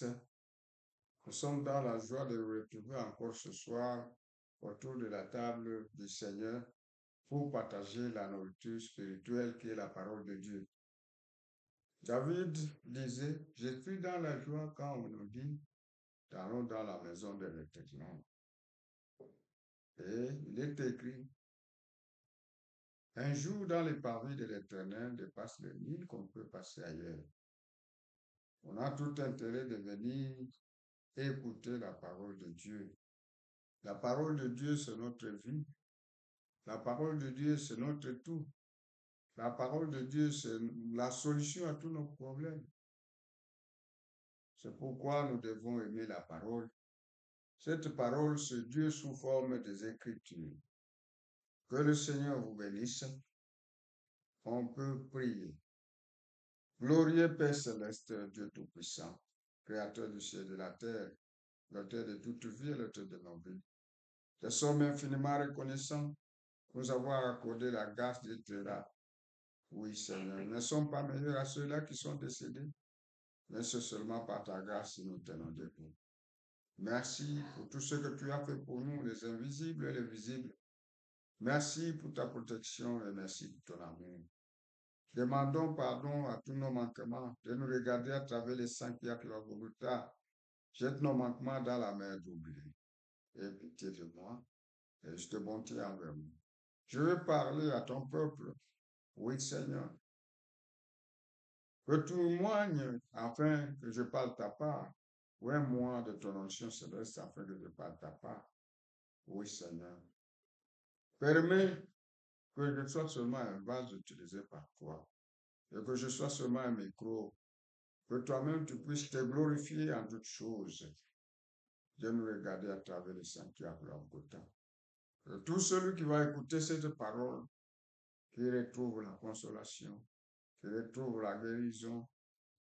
bénisse. Nous sommes dans la joie de nous retrouver encore ce soir autour de la table du Seigneur pour partager la nourriture spirituelle qui est la parole de Dieu. David disait, je suis dans la joie quand on nous dit, allons dans la maison de l'Éternel. Et il est écrit, un jour dans les parvis de l'Éternel dépasse les 1000 qu'on peut passer ailleurs. On a tout intérêt de venir écouter la parole de Dieu. La parole de Dieu, c'est notre vie. La parole de Dieu, c'est notre tout. La parole de Dieu, c'est la solution à tous nos problèmes. C'est pourquoi nous devons aimer la parole. Cette parole, c'est Dieu sous forme des Écritures. Que le Seigneur vous bénisse. On peut prier. Glorieux Père céleste, Dieu Tout-Puissant, Créateur du ciel et de la terre, l'auteur de toute vie et l'auteur de nos vies. Nous sommes infiniment reconnaissants pour nous avoir accordé la grâce d'être là. Oui, Seigneur, nous ne sommes pas meilleurs à ceux-là qui sont décédés, mais c'est seulement par ta grâce que nous tenons debout. Merci pour tout ce que tu as fait pour nous, les invisibles et les visibles. Merci pour ta protection et merci pour ton amour. Demandons pardon à tous nos manquements, de nous regarder à travers les sangs qui a leur Golgotha. Jette nos manquements dans la mer d'oubli. Aie pitié de moi et je te bonté envers moi. Je veux parler à ton peuple. Oui, Seigneur. Que tu moignes afin que je parle ta part. Oui, moi de ton onction céleste afin que je parle ta part. Oui, Seigneur. Permets que je sois seulement un vase utilisé par toi et que je sois seulement un micro. Que toi-même tu puisses te glorifier en toutes choses. Viens nous regarder à travers les sanctuaires de Golgotha. Que tout celui qui va écouter cette parole, qui retrouve la consolation, qui retrouve la guérison,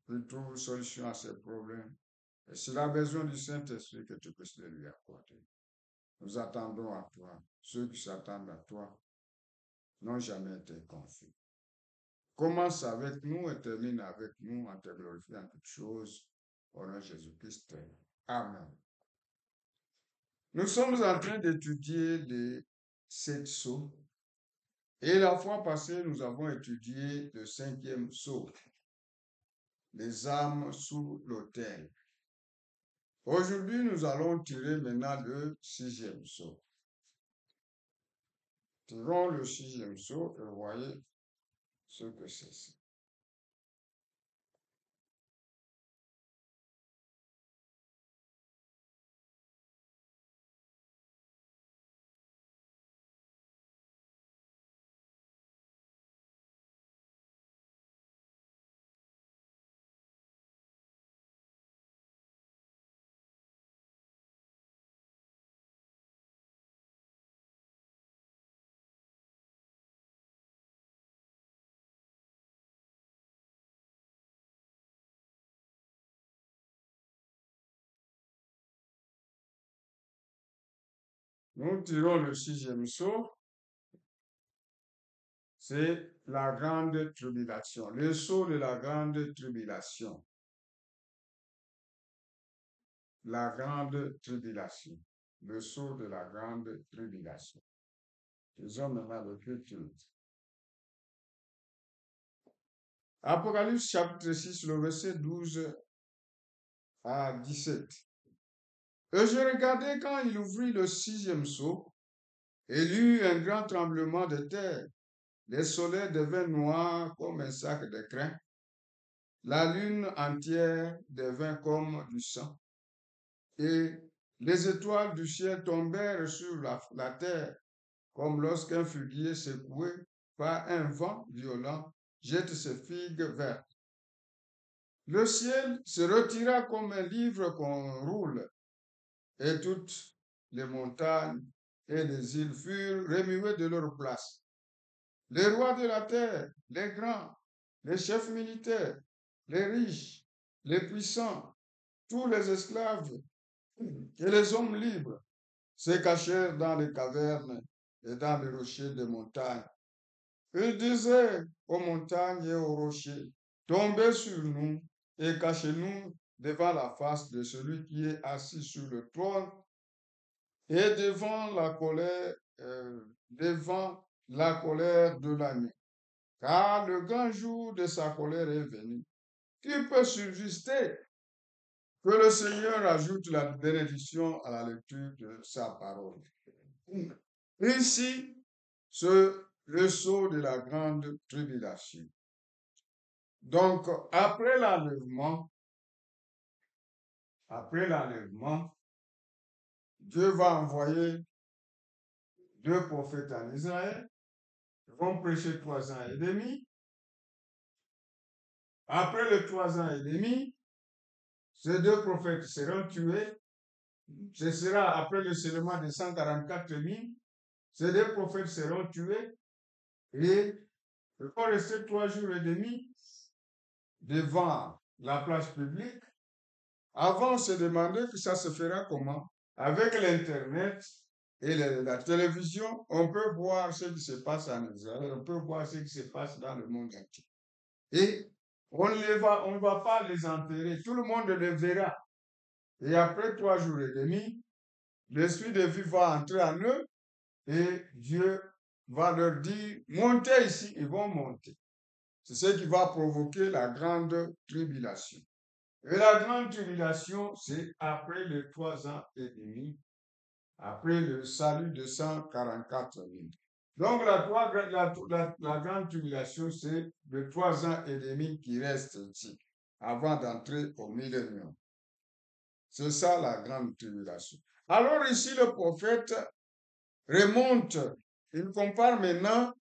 qui trouve solution à ses problèmes. Et s'il a besoin du Saint-Esprit, que tu puisses le lui accorder. Nous attendons à toi. Ceux qui s'attendent à toi n'ont jamais été confus. Commence avec nous et termine avec nous en te glorifiant en toutes choses. Au nom de Jésus-Christ. Amen. Nous sommes en train d'étudier les 7 sceaux. Et la fois passée, nous avons étudié le 5e sceau, les âmes sous l'autel. Aujourd'hui, nous allons tirer maintenant le 6e sceau. Tirons le 6e sceau et voyez ce que c'est. Nous tirons le 6e sceau. C'est la grande tribulation, le sceau de la grande tribulation. La grande tribulation, le sceau de la grande tribulation. Faisons maintenant le culte. Apocalypse chapitre 6, le verset 12 à 17. Et je regardais quand il ouvrit le 6e sceau, et il y eut un grand tremblement de terre. Les soleils devinrent noirs comme un sac de crin. La lune entière devint comme du sang. Et les étoiles du ciel tombèrent sur la terre, comme lorsqu'un figuier secoué par un vent violent jette ses figues vertes. Le ciel se retira comme un livre qu'on roule, et toutes les montagnes et les îles furent remuées de leur place. Les rois de la terre, les grands, les chefs militaires, les riches, les puissants, tous les esclaves et les hommes libres se cachèrent dans les cavernes et dans les rochers des montagnes. Ils disaient aux montagnes et aux rochers, tombez sur nous et cachez-nous devant la face de celui qui est assis sur le trône et devant la colère de l'année. Car le grand jour de sa colère est venu. Qui peut subsister? Que le Seigneur ajoute la bénédiction à la lecture de sa parole. Ici, le sceau de la grande tribulation. Donc, après l'enlèvement, Dieu va envoyer 2 prophètes en Israël. Ils vont prêcher 3 ans et demi. Après les 3 ans et demi, ces 2 prophètes seront tués. Ce sera après le seulement de 144 000. Ces 2 prophètes seront tués et ils vont rester 3 jours et demi devant la place publique. Avant, on se demandait que ça se fera comment? Avec l'Internet et la télévision, on peut voir ce qui se passe en Israël, on peut voir ce qui se passe dans le monde entier. Et on ne va pas les enterrer, tout le monde les verra. Et après 3 jours et demi, l'esprit de vie va entrer en eux et Dieu va leur dire, montez ici, ils vont monter. C'est ce qui va provoquer la grande tribulation. Et la grande tribulation, c'est après les 3 ans et demi, après le salut de 144 000. Donc la grande tribulation, c'est les 3 ans et demi qui restent ici, avant d'entrer au millénium. C'est ça la grande tribulation. Alors ici, le prophète remonte, il compare maintenant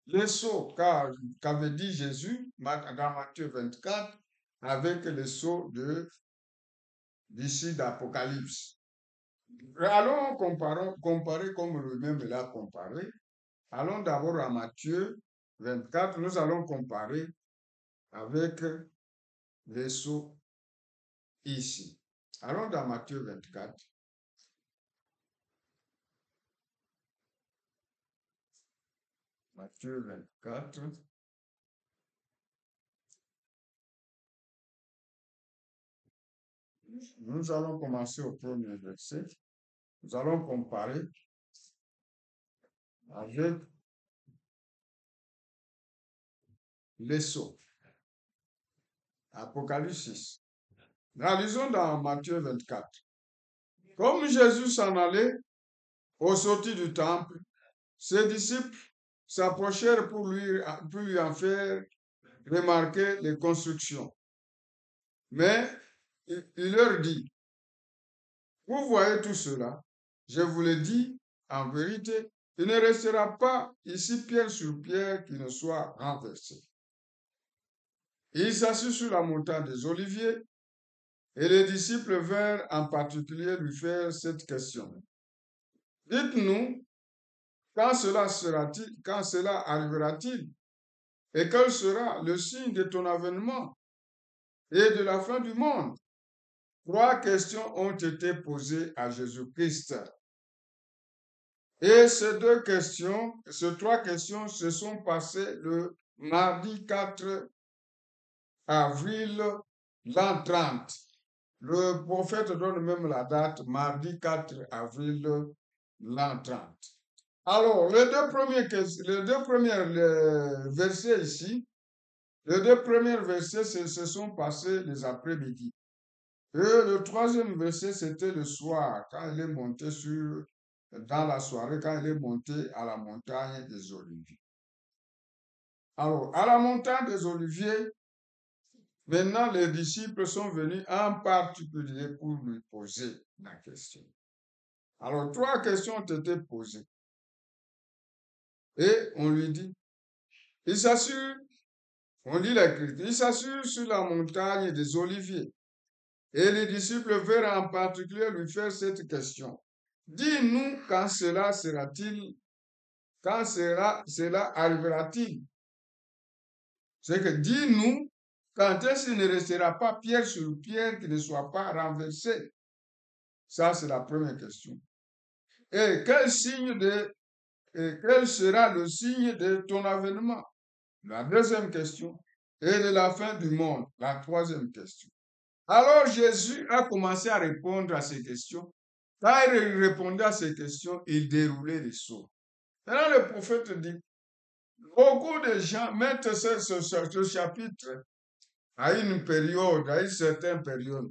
les sceaux qu'avait dit Jésus dans Matthieu 24 avec les sceaux d'ici d'Apocalypse. Allons comparer comme lui-même l'a comparé. Allons d'abord à Matthieu 24, nous allons comparer avec les sceaux ici. Allons dans Matthieu 24. Matthieu 24. Nous allons commencer au premier verset. Nous allons comparer avec les sceaux. Apocalypse 6. Lisons dans Matthieu 24. Comme Jésus s'en allait au sortir du temple, ses disciples s'approchèrent pour lui en faire remarquer les constructions. Mais il leur dit, vous voyez tout cela, je vous le dis en vérité, il ne restera pas ici pierre sur pierre qui ne soit renversé. Il s'assit sur la montagne des Oliviers et les disciples vinrent en particulier lui faire cette question. Dites-nous, quand cela arrivera-t-il? Et quel sera le signe de ton avènement et de la fin du monde? 3 questions ont été posées à Jésus-Christ. Et ces 3 questions se sont passées le mardi 4 avril l'an 30. Le prophète donne même la date, mardi 4 avril l'an 30. Alors, les deux premiers versets ici, les 2 premiers versets se sont passés les après-midi. Et le 3e verset, c'était le soir, quand il est monté dans la soirée, quand il est monté à la montagne des Oliviers. Alors, à la montagne des Oliviers, maintenant les disciples sont venus en particulier pour lui poser la question. Alors, 3 questions ont été posées. Et on lui dit, il s'assure, on lit l'Écriture, il s'assure sur la montagne des Oliviers. Et les disciples vinrent en particulier lui faire cette question. Dis-nous quand cela arrivera-t-il? C'est que dis-nous quand est-ce qu'il ne restera pas pierre sur pierre qui ne soit pas renversé? Ça, c'est la première question. Et quel sera le signe de ton avènement? La deuxième question. et de la fin du monde? La troisième question. Alors Jésus a commencé à répondre à ces questions. Quand il répondait à ces questions, il déroulait les sceaux. Maintenant, le prophète dit, beaucoup de gens mettent ce chapitre à une période, à une certaine période.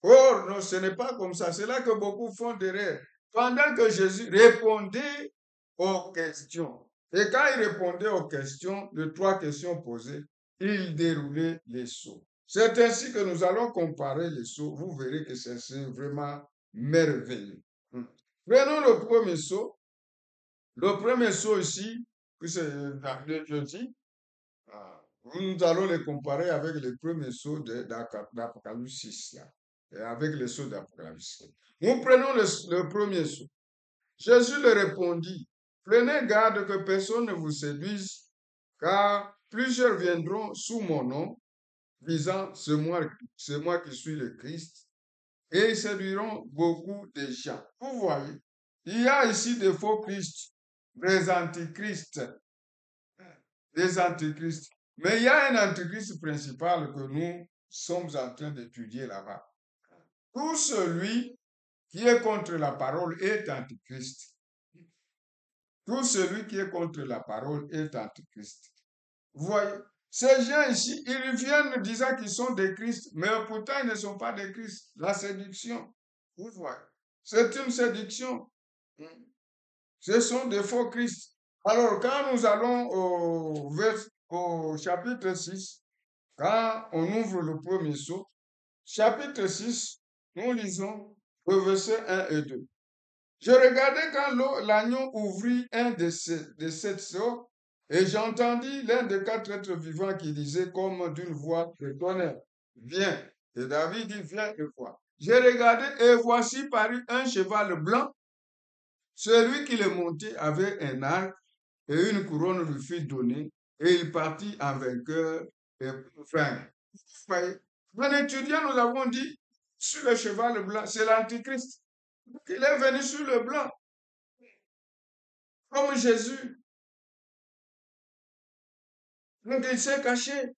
Or, non, ce n'est pas comme ça. C'est là que beaucoup font d'erreurs. Pendant que Jésus répondait aux questions. Et quand il répondait aux questions, les trois questions posées, il déroulait les sceaux. C'est ainsi que nous allons comparer les sceaux. Vous verrez que c'est vraiment merveilleux. Prenons le premier sceau. Le premier sceau ici, que c'est je dis, nous allons les comparer avec les premiers sceaux d'Apocalypse 6, là, et avec les sceaux d'Apocalypse. Nous prenons le premier sceau. Jésus leur répondit, prenez garde que personne ne vous séduise, car plusieurs viendront sous mon nom, disant, c'est moi qui suis le Christ, et ils séduiront beaucoup de gens. Vous voyez, il y a ici des faux Christ, des antichrists, des antichrists. Mais il y a un antichrist principal que nous sommes en train d'étudier là-bas. Tout celui qui est contre la parole est antichrist. Tout celui qui est contre la parole est antichrist. Vous voyez, ces gens ici, ils viennent disant qu'ils sont des Christ, mais pourtant ils ne sont pas des Christ. La séduction, vous voyez, c'est une séduction. Ce sont des faux Christ. Alors, quand nous allons au chapitre 6, quand on ouvre le premier sceau, chapitre 6, nous lisons le verset 1 et 2. Je regardais quand l'agneau ouvrit un de sept sceaux, et j'entendis l'un des quatre êtres vivants qui disait comme d'une voix de tonnerre, viens. Et David dit, viens et vois. J'ai regardé et voici parut un cheval blanc. Celui qui le montait avait un arc et une couronne lui fut donnée, et il partit en vainqueur et enfin. En étudiant, nous avons dit, sur le cheval blanc, c'est l'Antichrist. Il est venu sur le blanc, comme Jésus. Donc, il s'est caché.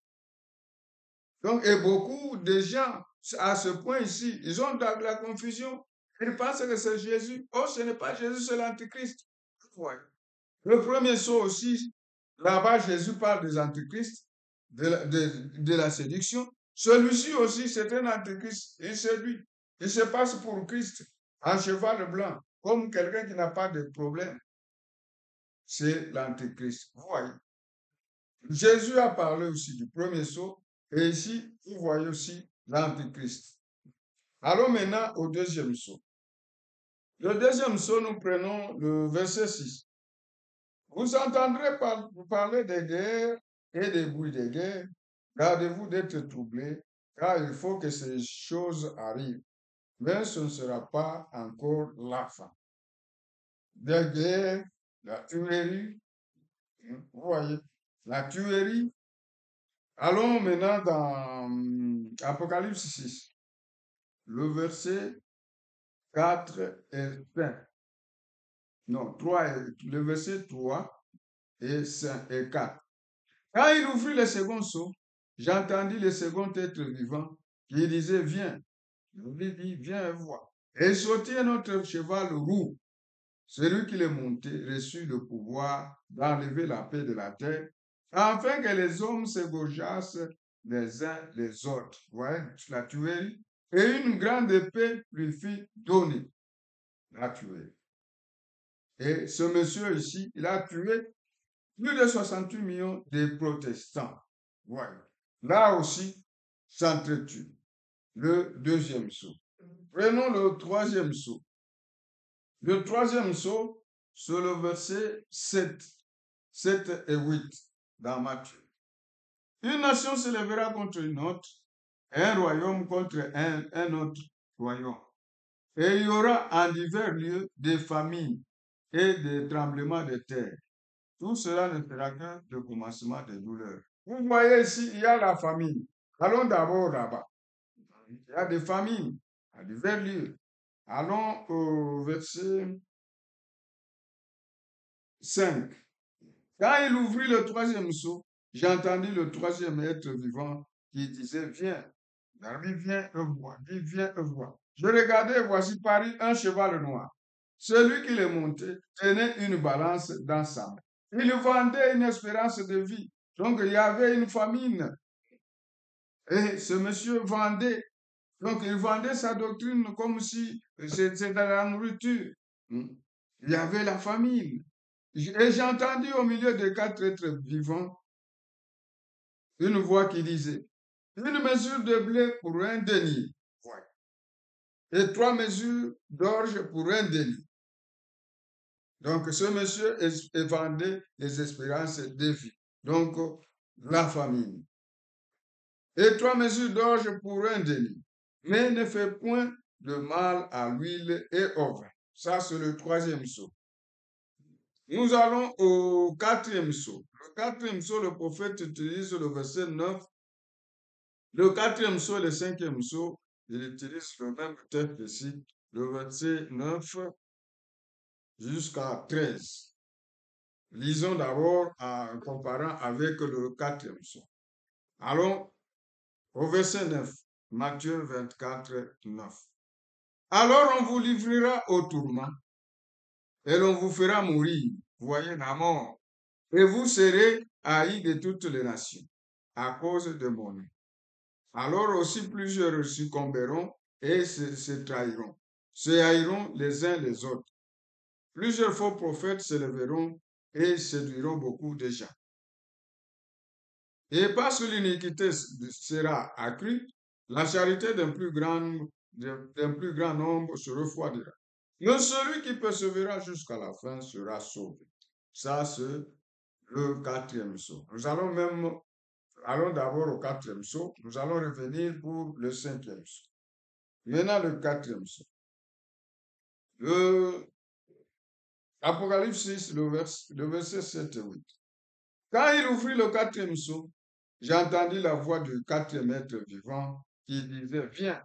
Donc, et beaucoup de gens, à ce point ici, ils ont de la confusion. Ils pensent que c'est Jésus. Oh, ce n'est pas Jésus, c'est l'Antichrist. Ouais. Le premier sceau aussi, là-bas, Jésus parle des antichrists, de la séduction. Celui-ci aussi, c'est un antichrist. Il séduit. Il se passe pour Christ, en cheval blanc, comme quelqu'un qui n'a pas de problème. C'est l'antichrist. Vous voyez. Jésus a parlé aussi du premier sceau, et ici, vous voyez aussi l'antichrist. Allons maintenant au deuxième sceau. Le deuxième sceau, nous prenons le verset 6. Vous entendrez parler des guerres et des bruits des guerres. Gardez-vous d'être troublés, car il faut que ces choses arrivent. Mais ce ne sera pas encore la fin. Des guerres, la tuerie, vous voyez, la tuerie. Allons maintenant dans Apocalypse 6, le verset 4 et 5. Non, 3 le verset 3 et 5 et 4. Quand il ouvrit le second sceau, j'entendis le second être vivant qui disait, viens. Je lui dis, viens et vois. Et sortit un autre cheval roux. Celui qui le montait reçut le pouvoir d'enlever la paix de la terre, afin que les hommes se gaugeassent les uns les autres. Vous voyez, la tuerie. Et une grande épée lui fut donnée. La tuerie. Et ce monsieur ici, il a tué plus de 68 millions de protestants. Voilà. Là aussi, s'entretue. Le deuxième saut. Prenons le troisième saut. Le troisième saut, c'est le verset 7, 7 et 8 dans Matthieu. Une nation se lèvera contre une autre, et un royaume contre un autre royaume. Et il y aura en divers lieux des famines et des tremblements de terre. Tout cela ne sera qu'un le commencement des douleurs. Vous voyez ici, il y a la famine. Allons d'abord là-bas. Il y a des famines à divers lieux. Allons au verset 5. Quand il ouvrit le troisième sceau, j'ai entendu le troisième être vivant qui disait, viens. Darby, viens et vois. Dis, viens et vois. Je regardais, voici parut un cheval noir. Celui qui le montait tenait une balance dans sa main. Il vendait une espérance de vie. Donc, il y avait une famine. Et ce monsieur vendait. Donc, il vendait sa doctrine comme si c'était de la nourriture. Il y avait la famine. Et j'ai entendu au milieu des quatre êtres vivants une voix qui disait, une mesure de blé pour un denier. Et 3 mesures d'orge pour un denier. Donc, ce monsieur vendait les espérances de vie. Donc, la famine. Et 3 mesures d'orge pour un denier. Mais ne fait point de mal à l'huile et au vin. Ça, c'est le troisième sceau. Nous allons au quatrième sceau. Le quatrième sceau, le prophète utilise le verset 9. Le quatrième sceau et le cinquième sceau, il utilise le même texte ici, le verset 9 jusqu'à 13. Lisons d'abord en comparant avec le quatrième sceau. Allons au verset 9, Matthieu 24, 9. Alors on vous livrera au tourment et l'on vous fera mourir, voyez la mort, et vous serez haïs de toutes les nations à cause de mon nom. Alors aussi plusieurs succomberont et se trahiront, se haïront les uns les autres. Plusieurs faux prophètes se lèveront et séduiront beaucoup de gens. Et parce que l'iniquité sera accrue, la charité d'un plus grand nombre se refroidira. Mais celui qui persévérera jusqu'à la fin sera sauvé. Ça, c'est le quatrième sceau. Allons d'abord au quatrième sceau. Nous allons revenir pour le cinquième sceau. Maintenant, le quatrième sceau. Apocalypse 6, le verset 7 et 8. Quand il ouvrit le quatrième sceau, j'ai entendu la voix du quatrième être vivant qui disait, viens,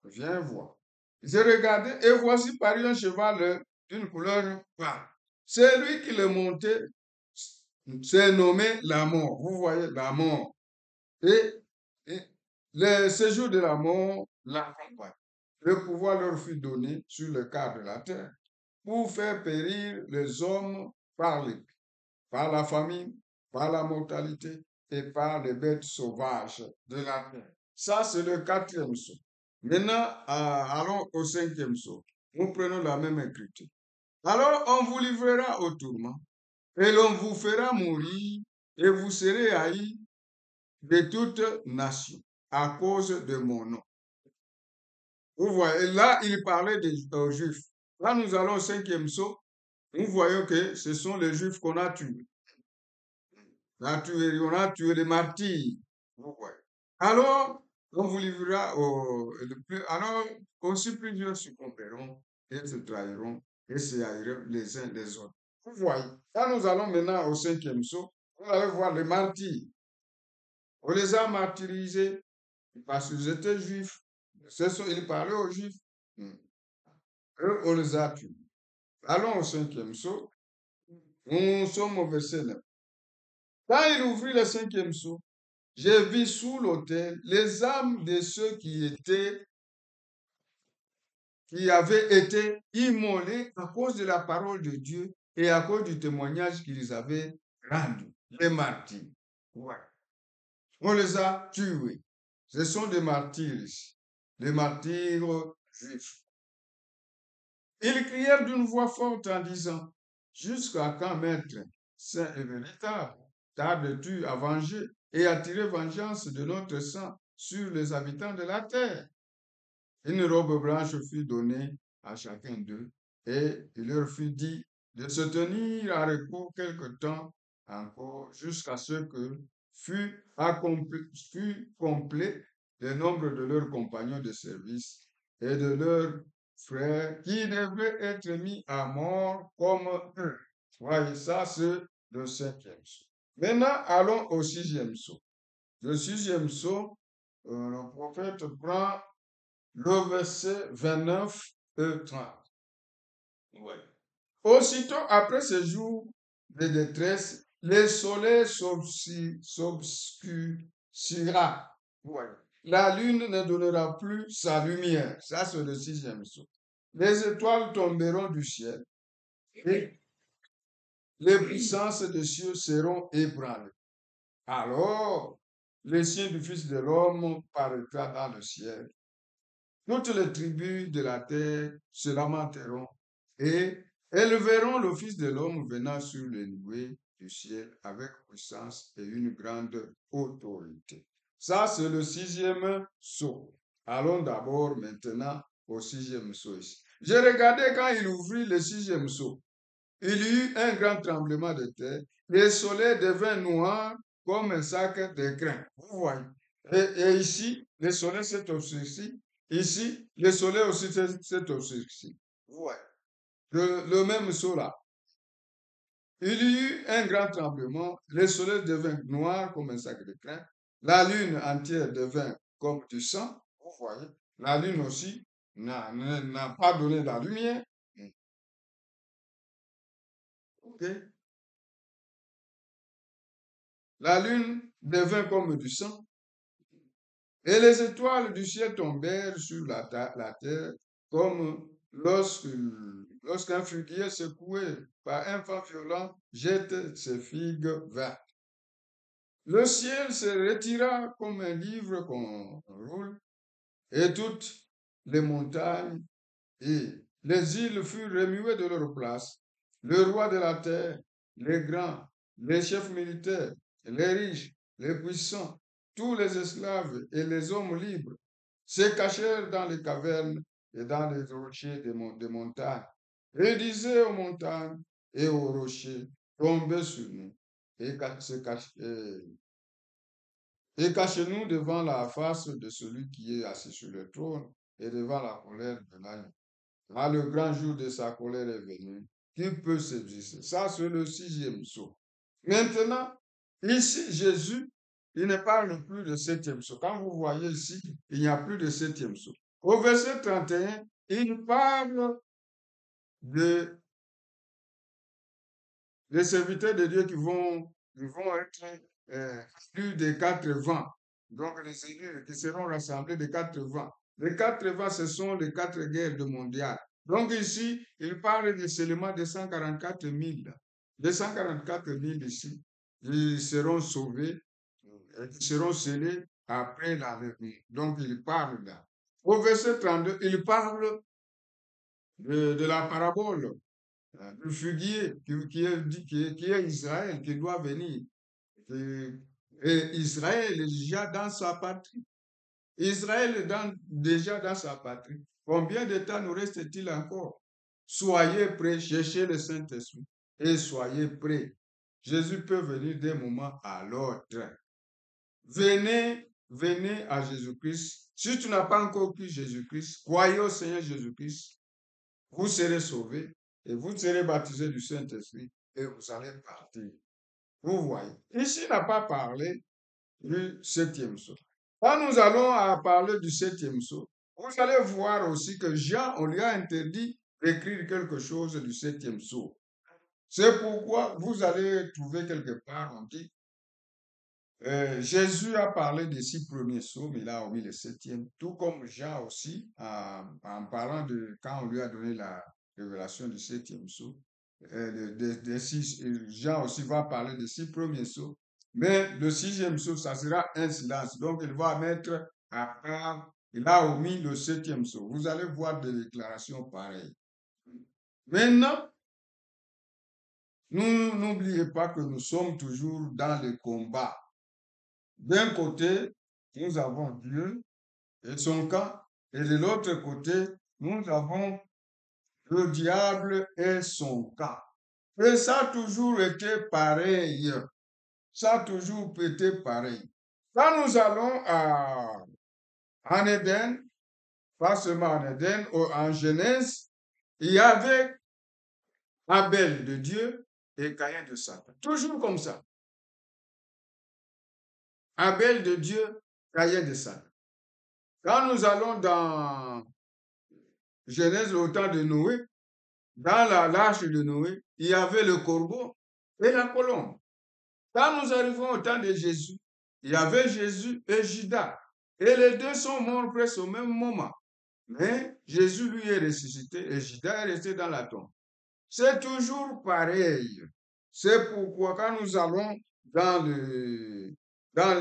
viens voir. J'ai regardé et voici parut un cheval d'une couleur pâle. Celui qui le montait s'est nommé la mort. Vous voyez, la mort. Et le séjour de la mort l'accompagne. Le pouvoir leur fut donné sur le cadre de la terre pour faire périr les hommes par l'épée, par la famine, par la mortalité et par les bêtes sauvages de la terre. Ça, c'est le quatrième sceau. Maintenant, allons au cinquième sceau. Nous prenons la même écriture. Alors, on vous livrera au tourment et l'on vous fera mourir et vous serez haïs de toute nation à cause de mon nom. Vous voyez, là, il parlait des Juifs. Là, nous allons au cinquième sceau. Nous voyons que ce sont les Juifs qu'on a tués. On a tué les martyrs. Vous voyez. Alors, on vous livrera alors aussi plusieurs succomberont et se trahiront et se haïront les uns les autres. Vous voyez. Là, nous allons maintenant au cinquième sceau. Vous allez voir les martyrs. On les a martyrisés parce qu'ils étaient juifs. Ils parlaient aux juifs. Eux, on les a tués. Allons au cinquième sceau. Nous sommes au verset 9. Quand il ouvrit le cinquième sceau, j'ai vu sous l'autel les âmes de ceux qui avaient été immolés à cause de la parole de Dieu et à cause du témoignage qu'ils avaient rendu. Les martyrs. Ouais. On les a tués. Ce sont des martyrs ici. Les martyrs juifs. Ils crièrent d'une voix forte en disant, jusqu'à quand, maître, saint et véritable, tardes-tu à venger et à tirer vengeance de notre sang sur les habitants de la terre? Une robe blanche fut donnée à chacun d'eux, et il leur fut dit de se tenir à repos quelque temps encore, jusqu'à ce que fût complet le nombre de leurs compagnons de service et de leurs frères qui devaient être mis à mort comme eux. Voyez, ça, c'est le cinquième sceau. Maintenant, allons au sixième sceau. Le sixième sceau, le prophète prend le verset 29 et 30. Ouais. Aussitôt après ce jour de détresse, le soleil s'obscurcira. Voilà. La lune ne donnera plus sa lumière. Ça, c'est le sixième saut. Les étoiles tomberont du ciel et les puissances des cieux seront ébranlées. Alors, le signe du Fils de l'homme paraîtra dans le ciel. Toutes les tribus de la terre se lamenteront et elles verront le Fils de l'homme venant sur les nuées du ciel avec puissance et une grande autorité. Ça, c'est le sixième sceau. Allons d'abord maintenant au sixième sceau ici. J'ai regardé quand il ouvrit le sixième sceau. Il y eut un grand tremblement de terre. Le soleil devint noir comme un sac de grains. Vous voyez. Et ici, le soleil s'est obscurci. Ici, le soleil aussi s'est obscurci. Vous voyez. Le même saut là. Il y eut un grand tremblement. Le soleil devint noir comme un sac de grains. La lune entière devint comme du sang. Vous voyez. La lune aussi n'a pas donné la lumière. OK. La lune devint comme du sang, et les étoiles du ciel tombèrent sur la terre comme lorsqu'un figuier secoué par un vent violent jette ses figues vertes. Le ciel se retira comme un livre qu'on roule, et toutes les montagnes et les îles furent remuées de leur place. Le roi de la terre, les grands, les chefs militaires, les riches, les puissants, tous les esclaves et les hommes libres se cachèrent dans les cavernes et dans les rochers des montagnes et disaient aux montagnes et aux rochers, tombez sur nous et cachez-nous devant la face de celui qui est assis sur le trône et devant la colère de l'agneau. Ah, le grand jour de sa colère est venu. Qui peut se dire ça? Ça, c'est le sixième saut. Maintenant, ici, Jésus, il ne parle plus de septième saut. Quand vous voyez ici, il n'y a plus de septième saut. Au verset 31, il parle de, des serviteurs de Dieu qui vont être plus des quatre vents. Donc, les élus qui seront rassemblés des quatre vents. Les quatre vents, ce sont les quatre guerres mondiales. Donc ici, il parle de seulement de 144 000. Les 144 000 ici, ils seront sauvés, ils seront scellés après la venue. Donc il parle là. Au verset 32, il parle de la parabole du figuier qui est Israël, qui doit venir. Et Israël est déjà dans sa patrie. Israël est déjà dans sa patrie. Combien de temps nous reste-t-il encore? Soyez prêts, cherchez le Saint-Esprit et soyez prêts. Jésus peut venir d'un moment à l'autre. Venez à Jésus-Christ. Si tu n'as pas encore cru Jésus-Christ, croyez au Seigneur Jésus-Christ. Vous serez sauvés et vous serez baptisés du Saint-Esprit et vous allez partir. Vous voyez. Ici, il n'a pas parlé du septième saut. Quand nous allons à parler du septième saut, vous allez voir aussi que Jean, on lui a interdit d'écrire quelque chose du septième saut. C'est pourquoi vous allez trouver quelque part, on dit, Jésus a parlé des 6 premiers sauts, mais il a omis le septième, tout comme Jean aussi, en parlant de quand on lui a donné la révélation du septième saut. Jean aussi va parler des 6 premiers sauts, mais le sixième saut, ça sera un silence. Donc, il va mettre à part, il a omis le septième saut. Vous allez voir des déclarations pareilles. Maintenant, n'oubliez pas que nous sommes toujours dans le combat. D'un côté, nous avons Dieu et son camp, et de l'autre côté, nous avons le diable et son camp. Et ça a toujours été pareil. Ça a toujours été pareil. Quand nous allons en Éden, pas seulement en Éden, en Genèse, il y avait Abel de Dieu et Caïn de Satan. Toujours comme ça. Abel de Dieu, Caïn de Satan. Quand nous allons dans Genèse, au temps de Noé, dans l'arche de Noé, il y avait le corbeau et la colombe. Quand nous arrivons au temps de Jésus, il y avait Jésus et Judas. Et les deux sont morts presque au même moment. Mais Jésus, lui, est ressuscité et Judas est resté dans la tombe. C'est toujours pareil. C'est pourquoi quand nous allons dans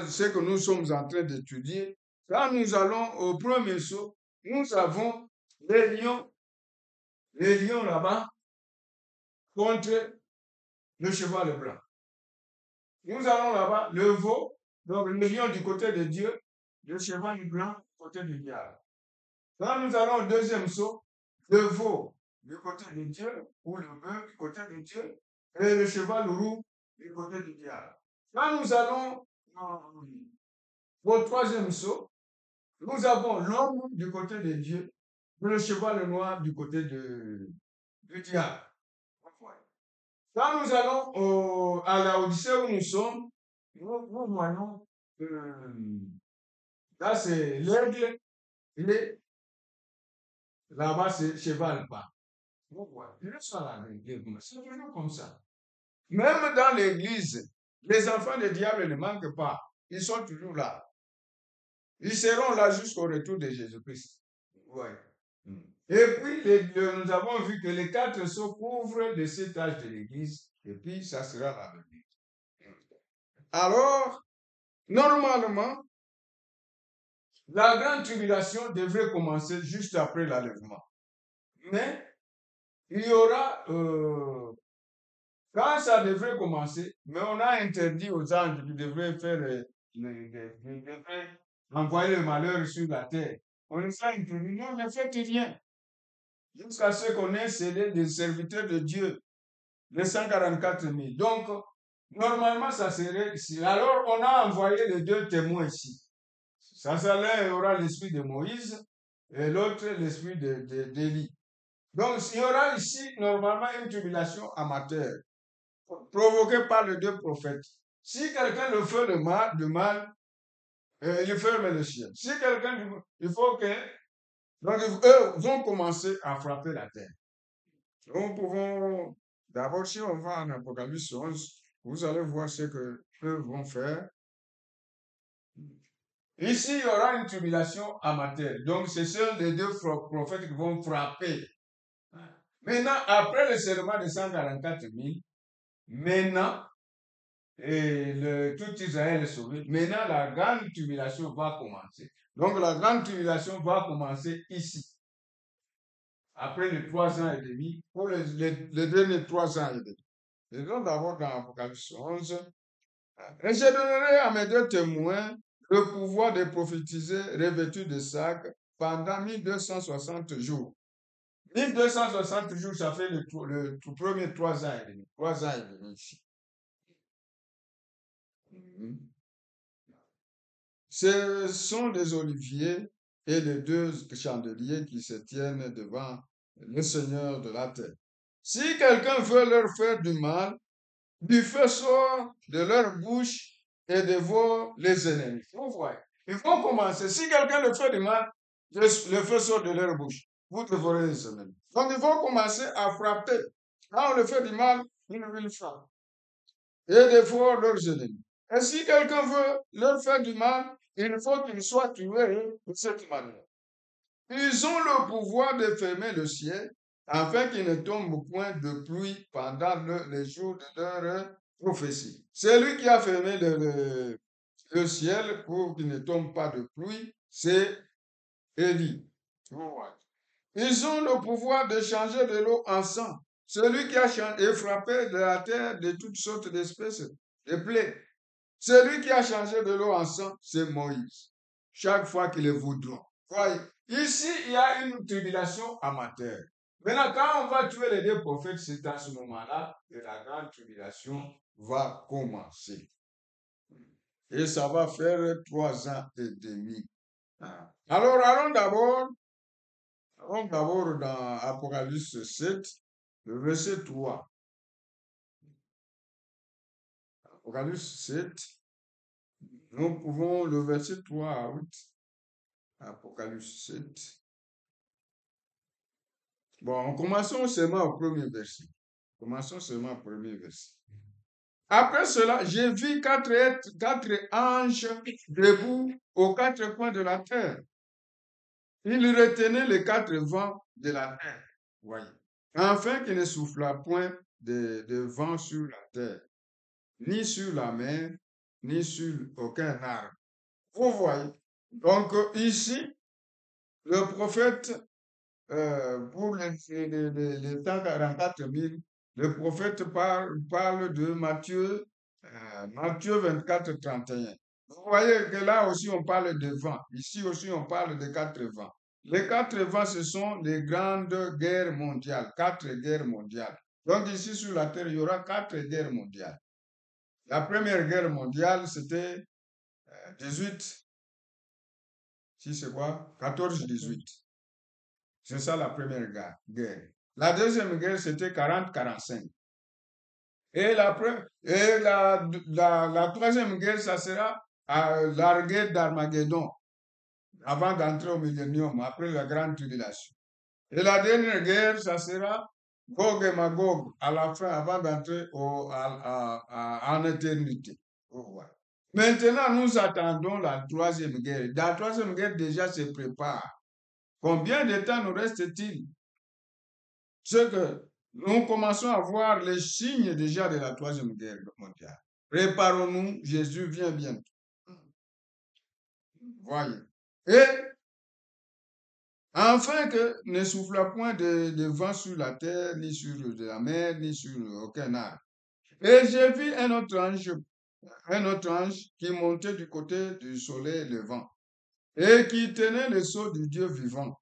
ce que nous sommes en train d'étudier, quand nous allons au premier saut, nous avons les lions là-bas contre le cheval blanc. Nous allons là-bas, le veau, donc le lion du côté de Dieu, le cheval blanc du côté du diable. Quand nous allons au deuxième saut, le veau du côté de Dieu, ou le bœuf du côté de Dieu, et le cheval roux du côté du diable. Quand nous allons au troisième saut, nous avons l'homme du côté de Dieu, et le cheval noir du côté du diable. Quand nous allons à la Odyssée où nous sommes, nous voyons là c'est l'aigle et là-bas c'est cheval pas. Vous voyez, c'est toujours comme ça. Même dans l'église, les enfants du diable ne manquent pas. Ils sont toujours là. Ils seront là jusqu'au retour de Jésus-Christ. Ouais. Et puis, nous avons vu que les 4 sceaux couvrent le 7 âges de l'église, et puis ça sera la venue. Alors, normalement, la grande tribulation devrait commencer juste après l'enlèvement. Mais il y aura, quand ça devrait commencer, mais on a interdit aux anges qui devraient faire, devraient envoyer le malheur sur la terre. On les a interdit, non, ne faites rien. Jusqu'à ce qu'on ait scellé des serviteurs de Dieu, les 144 000. Donc, normalement, ça serait ici. Alors, on a envoyé les 2 témoins ici. Ça, l'un aura l'esprit de Moïse et l'autre l'esprit d'Élie. Donc, il y aura ici, normalement, une tribulation amateur, provoquée par les 2 prophètes. Si quelqu'un le fait le mal, il ferme le ciel. Si quelqu'un, il faut que, donc, eux vont commencer à frapper la terre. Nous pouvons, d'abord, si on va en Apocalypse 11, vous allez voir ce que eux vont faire. Ici, il y aura une tribulation amateur. Donc, ce sont les 2 prophètes qui vont frapper. Maintenant, après le serment de 144 000, maintenant, tout Israël est sauvé. Maintenant, la grande tribulation va commencer. Donc, la grande tribulation va commencer ici. Après les 3 ans et demi, pour les derniers 3 ans et demi. Et donc, d'abord, dans Apocalypse 11, et je donnerai à mes 2 témoins le pouvoir de prophétiser revêtus de sac pendant 1260 jours. 1260 jours, ça fait le premier 3 ans et demi. 3 ans et demi ici. Ce sont des oliviers et les 2 chandeliers qui se tiennent devant le Seigneur de la terre. Si quelqu'un veut leur faire du mal, du feu sort de leur bouche et dévore les ennemis. Vous voyez, ils vont commencer. Si quelqu'un leur fait du mal, le feu sort de leur bouche. Vous dévorez les ennemis. Donc, ils vont commencer à frapper. Quand on leur fait du mal, ils le frappent. Et dévorent leurs ennemis. Et si quelqu'un veut leur faire du mal, il faut qu'ils soient tués de cette manière. Ils ont le pouvoir de fermer le ciel afin qu'il ne tombe point de pluie pendant les jours de leur prophétie. C'est lui qui a fermé le ciel pour qu'il ne tombe pas de pluie, c'est Élie. Ils ont le pouvoir de changer de l'eau en sang. Celui qui a frappé de la terre de toutes sortes d'espèces de plaies. Celui qui a changé de l'eau en sang, c'est Moïse. Chaque fois qu'il est voudron. Voyez, ici, il y a une tribulation amateur. Maintenant, quand on va tuer les 2 prophètes, c'est à ce moment-là que la grande tribulation va commencer. Et ça va faire 3 ans et demi. Alors, allons d'abord dans Apocalypse 7, le verset 3. Apocalypse 7, nous pouvons le verset 3 à 8. Apocalypse 7. Bon, commençons seulement au premier verset. Commençons seulement au premier verset. Après cela, j'ai vu quatre anges debout aux quatre coins de la terre. Ils retenaient les quatre vents de la terre, voyez, afin qu'il ne soufflât point de vent sur la terre, ni sur la mer, ni sur aucun arbre. Vous voyez. Donc ici, le prophète, pour les 144 000, le prophète parle de Matthieu 24, 31. Vous voyez que là aussi on parle de vent. Ici aussi on parle de quatre vents. Les quatre vents, ce sont les grandes guerres mondiales, quatre guerres mondiales. Donc ici sur la terre, il y aura quatre guerres mondiales. La première guerre mondiale, c'était 18, si c'est quoi? 14-18. C'est ça la première guerre. La deuxième guerre, c'était 40-45. Et la troisième guerre, ça sera la guerre d'Armageddon, avant d'entrer au millénium, après la grande tribulation. Et la dernière guerre, ça sera Gog et Magog, à la fin, avant d'entrer en éternité. Maintenant, nous attendons la troisième guerre. La troisième guerre déjà se prépare. Combien de temps nous reste-t-il? Ce que nous commençons à voir les signes déjà de la troisième guerre mondiale. Préparons-nous, Jésus vient bientôt. Voyez. Et afin que ne souffle point de vent sur la terre, ni sur de la mer, ni sur aucun arbre. Et j'ai vu un autre ange qui montait du côté du soleil levant et qui tenait le sceau du Dieu vivant.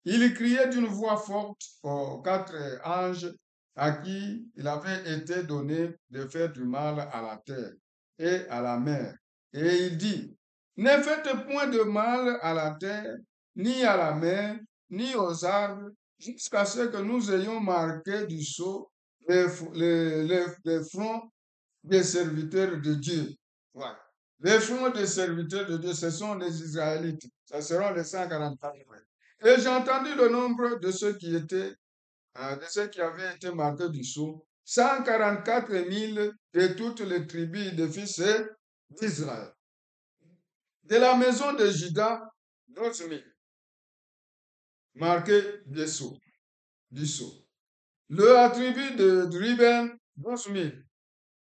Il criait d'une voix forte aux quatre anges à qui il avait été donné de faire du mal à la terre et à la mer. Et il dit, ne faites point de mal à la terre, ni à la mer, ni aux arbres, jusqu'à ce que nous ayons marqué du sceau les fronts des serviteurs de Dieu. Voilà. Les fronts des serviteurs de Dieu, ce sont les Israélites. Ce seront les 144 frères. Et j'ai entendu le nombre de ceux qui avaient été marqués du sceau. 144 000 de toutes les tribus des fils d'Israël. De la maison de Juda, 12 000 marqués du sceau. La tribu de Ruben, 12 000.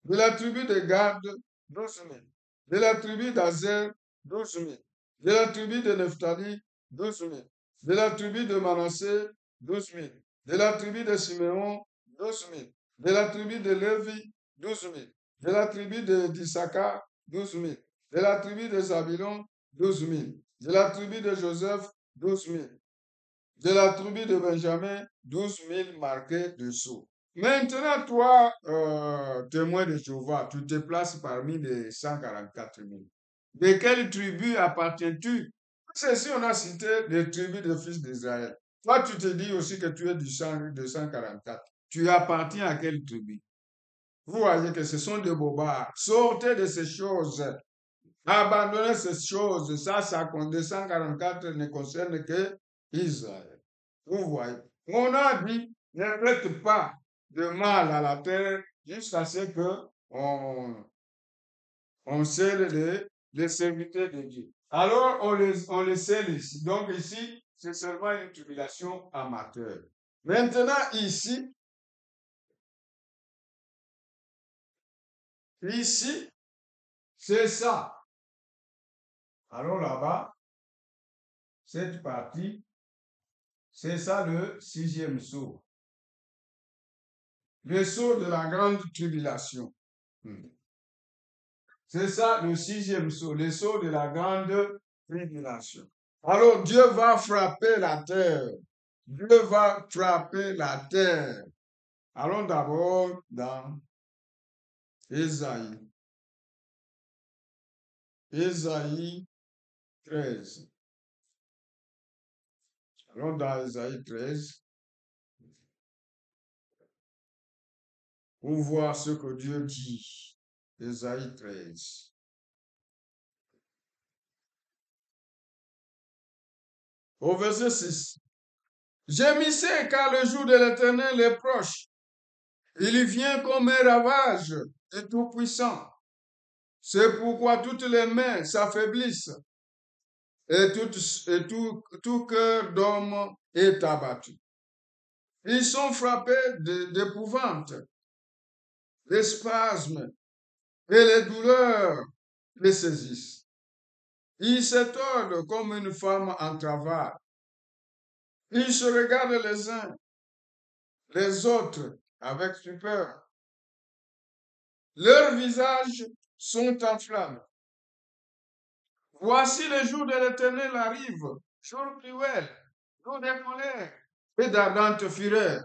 De la tribu de Gad, 12 000. De la tribu d'Azer, 12 000. De la tribu de Nephtali, 12 000. De la tribu de Manassé, 12 000. De la tribu de Siméon, 12 000. De la tribu de Lévi, 12 000. De la tribu d'Issachar, 12 000. De la tribu de Zabulon, 12 000. De la tribu de Joseph, 12 000. De la tribu de Benjamin, 12 000 marqués de sceau. Maintenant, toi, témoin de Jéhovah, tu te places parmi les 144 000. De quelle tribu appartiens-tu? C'est si on a cité les tribus des fils d'Israël. Toi, tu te dis aussi que tu es du 144. Tu appartiens à quelle tribu? Vous voyez que ce sont des bobards. Sortez de ces choses. Abandonnez ces choses. Ça, 144 ne concerne que Israël. Vous voyez. On a dit, ne faites pas de mal à la terre jusqu'à ce que on scelle les serviteurs de Dieu. Alors, on les scelle ici. Donc ici, c'est seulement une tribulation amateur. Maintenant, ici, c'est ça. Alors là-bas, cette partie, c'est ça le 6e sceau. Le sceau de la grande tribulation. C'est ça le 6e sceau, le sceau de la grande tribulation. Alors Dieu va frapper la terre. Dieu va frapper la terre. Allons d'abord dans Ésaïe. Ésaïe 13. Allons dans Ésaïe 13 pour voir ce que Dieu dit. Ésaïe 13. Au verset 6. Gémissez car le jour de l'Éternel est proche. Il vient comme un ravage du Tout-Puissant. C'est pourquoi toutes les mains s'affaiblissent et tout cœur d'homme est abattu. Ils sont frappés d'épouvante, les spasmes et les douleurs les saisissent. Ils s'étonnent comme une femme en travail. Ils se regardent les uns les autres avec stupeur. Leurs visages sont en flammes. Voici le jour de l'Éternel arrive, jour cruel, jour de colère et d'ardente fureur.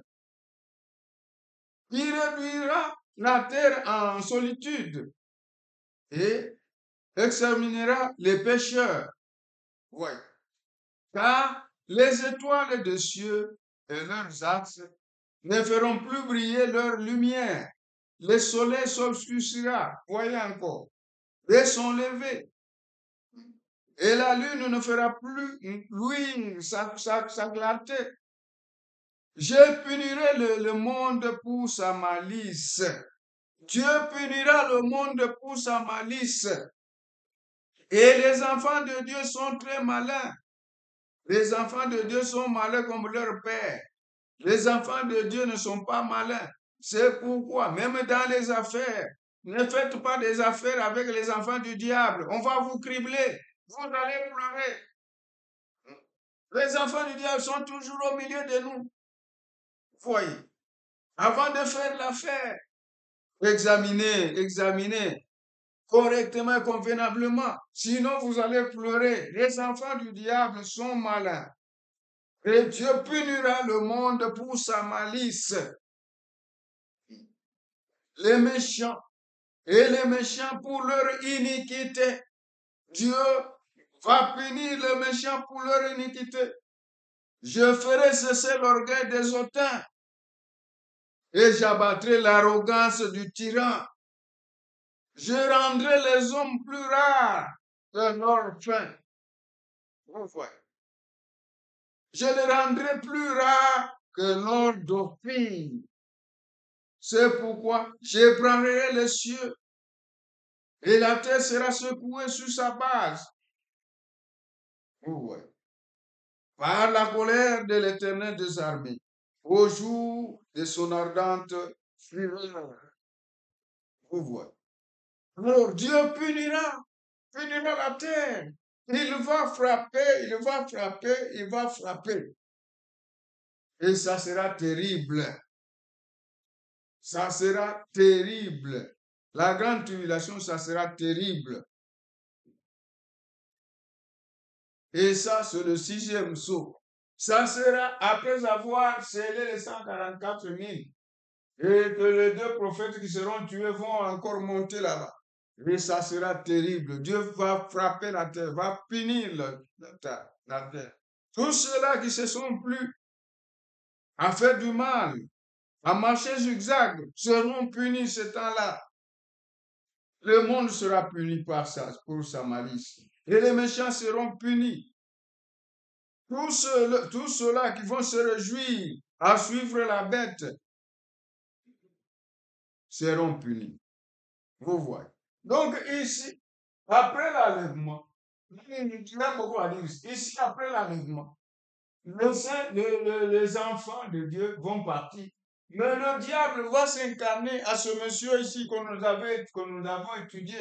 Il réduira la terre en solitude et exterminera les pécheurs. Oui. Car les étoiles des cieux et leurs axes ne feront plus briller leur lumière. Le soleil s'obscurcira, voyez encore, et sont levés. Et la lune ne fera plus luire sa clarté. Je punirai le monde pour sa malice. Dieu punira le monde pour sa malice. Et les enfants de Dieu sont très malins. Les enfants de Dieu sont malins comme leur père. Les enfants de Dieu ne sont pas malins. C'est pourquoi, même dans les affaires, ne faites pas des affaires avec les enfants du diable. On va vous cribler. Vous allez pleurer. Les enfants du diable sont toujours au milieu de nous. Voyez. Avant de faire l'affaire, examinez correctement et convenablement. Sinon, vous allez pleurer. Les enfants du diable sont malins. Et Dieu punira le monde pour sa malice. Les méchants et les méchants pour leur iniquité. Dieu va punir les méchants pour leur iniquité. Je ferai cesser l'orgueil des hautains et j'abattrai l'arrogance du tyran. Je rendrai les hommes plus rares que leur faim. Vous voyez. Je les rendrai plus rares que l'or d'Ophir. C'est pourquoi j'ébranlerai les cieux et la terre sera secouée sur sa base. Vous voyez. Par la colère de l'Éternel des armées, au jour de son ardente fureur. Vous voyez. Alors Dieu punira la terre. Il va frapper, il va frapper, il va frapper. Et ça sera terrible. Ça sera terrible. La grande tribulation, ça sera terrible. Et ça, c'est le 6e saut. Ça sera après avoir scellé les 144 000 et que les 2 prophètes qui seront tués vont encore monter là-bas. Et ça sera terrible. Dieu va frapper la terre, va punir la terre. Tous ceux-là qui se sont plu à faire du mal, à marcher zigzag, seront punis ce temps-là. Le monde sera puni pour sa malice. Et les méchants seront punis. Tous ceux-là qui vont se réjouir à suivre la bête seront punis. Vous voyez. Donc ici, après l'enlèvement, ici, après l'enlèvement, les enfants de Dieu vont partir. Mais le diable va s'incarner à ce monsieur ici que nous avons étudié.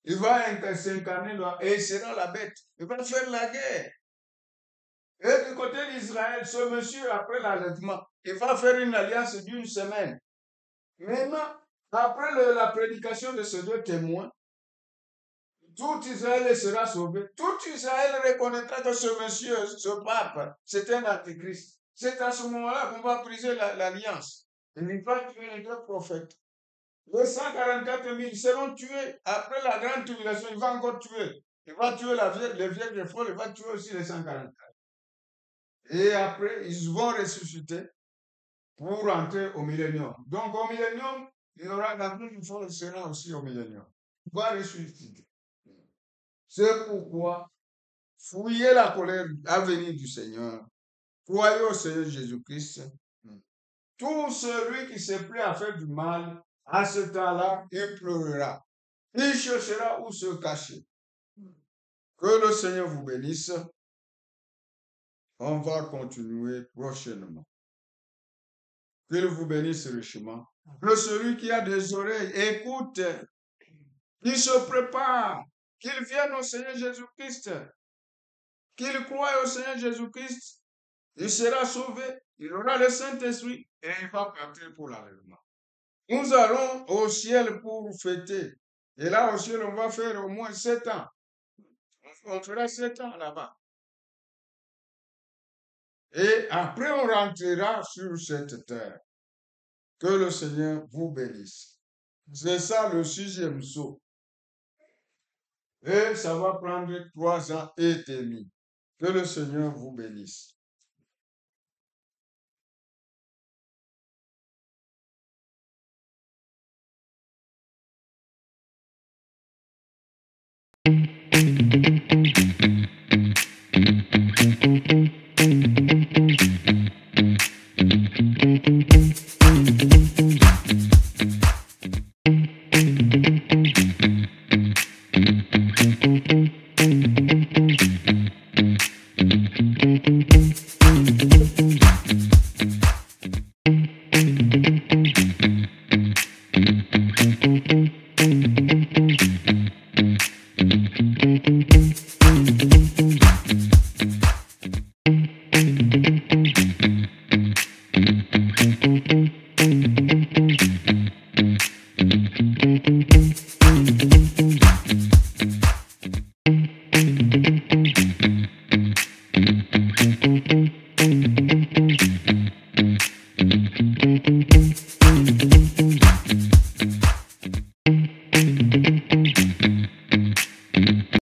Il va s'incarner là et il sera la bête. Il va faire la guerre. Et du côté d'Israël, ce monsieur, après l'enlèvement, il va faire une alliance d'une semaine. Maintenant, après la prédication de ces 2 témoins, tout Israël sera sauvé. Tout Israël reconnaîtra que ce monsieur, ce pape, c'est un antichrist. C'est à ce moment-là qu'on va briser l'alliance. Il va tuer les 2 prophètes. Les 144 000 seront tués après la grande tribulation. Il va encore tuer. Il va tuer les vierges folles. Il va tuer aussi les 144. Et après, ils vont ressusciter pour entrer au millénium. Donc, au millénium, il y aura la grande folle sera aussi au millénium. Il va ressusciter. C'est pourquoi fouillez la colère à venir du Seigneur. Croyez au Seigneur Jésus-Christ. Tout celui qui se plaît à faire du mal À ce temps-là, il pleurera. Il cherchera où se cacher. Que le Seigneur vous bénisse. On va continuer prochainement. Qu'il vous bénisse richement. Que celui qui a des oreilles écoute, qu'il se prépare, qu'il vienne au Seigneur Jésus-Christ, qu'il croie au Seigneur Jésus-Christ, il sera sauvé, il aura le Saint-Esprit et il va partir pour l'enlèvement. Nous allons au ciel pour fêter. Et là, au ciel, on va faire au moins 7 ans. On fera 7 ans là-bas. Et après, on rentrera sur cette terre. Que le Seigneur vous bénisse. C'est ça le 6e saut. Et ça va prendre 3 ans et demi. Que le Seigneur vous bénisse.